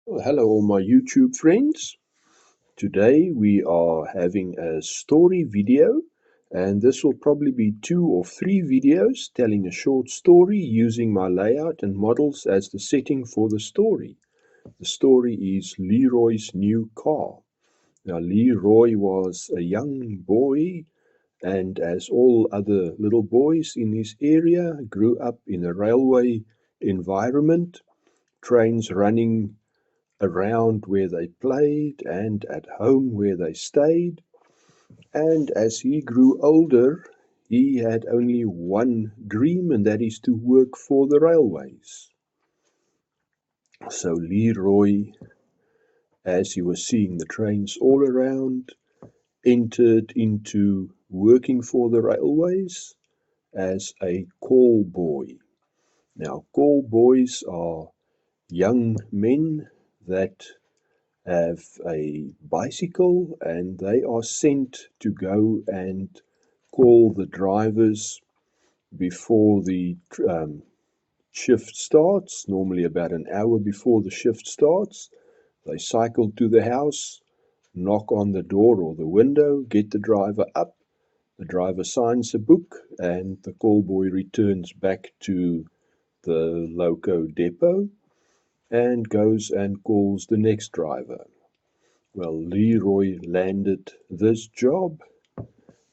Well, hello, all my YouTube friends. Today we are having a story video, and this will probably be 2 or 3 videos telling a short story using my layout and models as the setting for the story. The story is Leroy's new car. Now, Leroy was a young boy, and as all other little boys in his area, grew up in a railway environment, trains running around where they played and at home where they stayed. And as he grew older, he had only one dream, and that is to work for the railways. So Leroy, as he was seeing the trains all around, entered into working for the railways as a call boy. Now, call boys are young men that have a bicycle and they are sent to go and call the drivers before the shift starts, normally about an hour before the shift starts. They cycle to the house, knock on the door or the window, get the driver up. The driver signs a book, and the call boy returns back to the loco depot and goes and calls the next driver. Well, Leroy landed this job,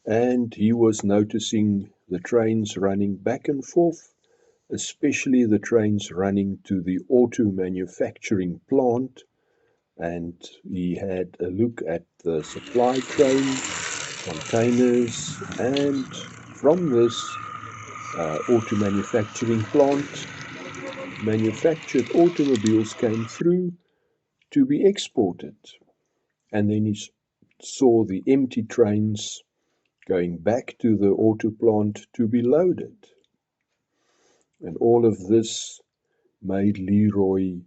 and he was noticing the trains running back and forth, especially the trains running to the auto manufacturing plant. And he had a look at the supply train, containers, and from this auto manufacturing plant, manufactured automobiles came through to be exported. And then he saw the empty trains going back to the auto plant to be loaded. And all of this made Leroy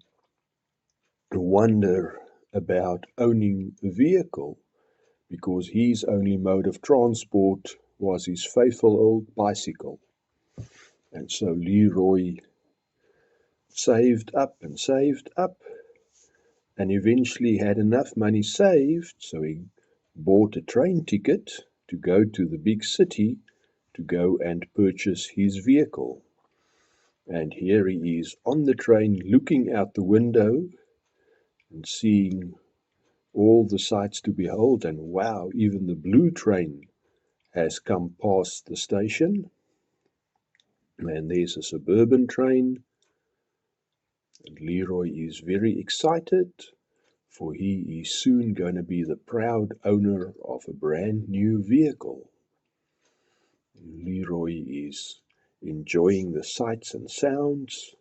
wonder about owning a vehicle, because his only mode of transport was his faithful old bicycle. And so Leroy saved up, and eventually had enough money saved, so he bought a train ticket to go to the big city to go and purchase his vehicle. And here he is on the train looking out the window and seeing all the sights to behold. And wow, even the blue train has come past the station. And there's a suburban train. And Leroy is very excited, for he is soon going to be the proud owner of a brand new vehicle. Leroy is enjoying the sights and sounds,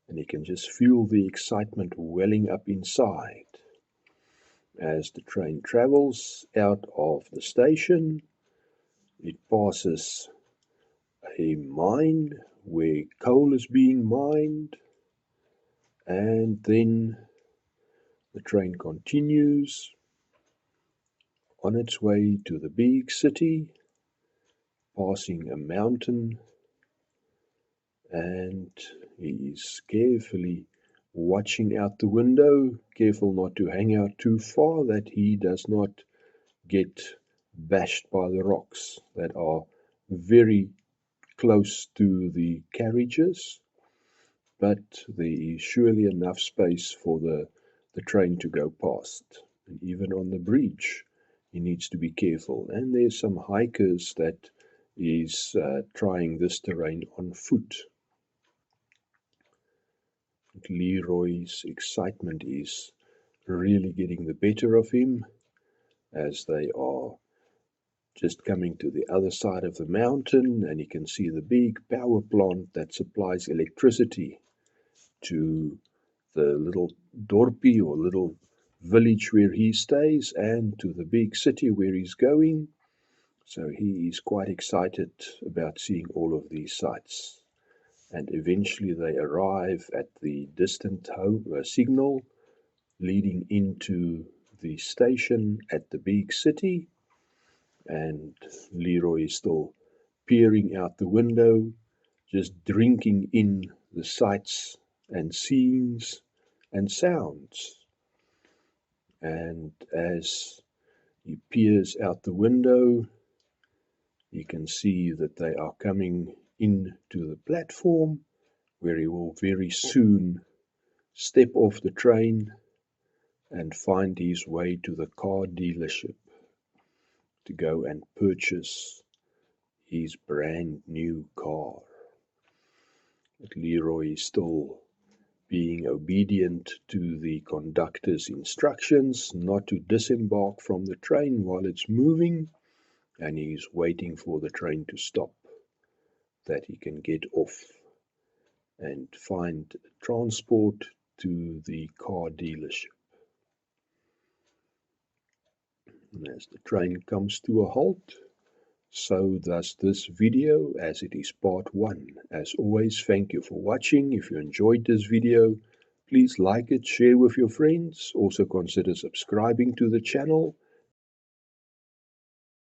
and he can just feel the excitement welling up inside. As the train travels out of the station, it passes a mine where coal is being mined, and then the train continues on its way to the big city, passing a mountain, and he is carefully watching out the window, careful not to hang out too far that he does not get bashed by the rocks that are very close to the carriages. But there is surely enough space for the train to go past. And even on the bridge, he needs to be careful. And there's some hikers that is trying this terrain on foot. Leroy's excitement is really getting the better of him as they are just coming to the other side of the mountain, and he can see the big power plant that supplies electricity to the little dorpie or little village where he stays and to the big city where he's going. So he is quite excited about seeing all of these sights. And eventually they arrive at the distant signal leading into the station at the big city. And Leroy is still peering out the window, just drinking in the sights and scenes and sounds. And as he peers out the window, you can see that they are coming in to the platform where he will very soon step off the train and find his way to the car dealership to go and purchase his brand new car. But Leroy is still being obedient to the conductor's instructions not to disembark from the train while it's moving, and he's waiting for the train to stop, that he can get off and find transport to the car dealership. And as the train comes to a halt, so does this video, as it is part 1. As always, thank you for watching. If you enjoyed this video, please like it, share with your friends. Also consider subscribing to the channel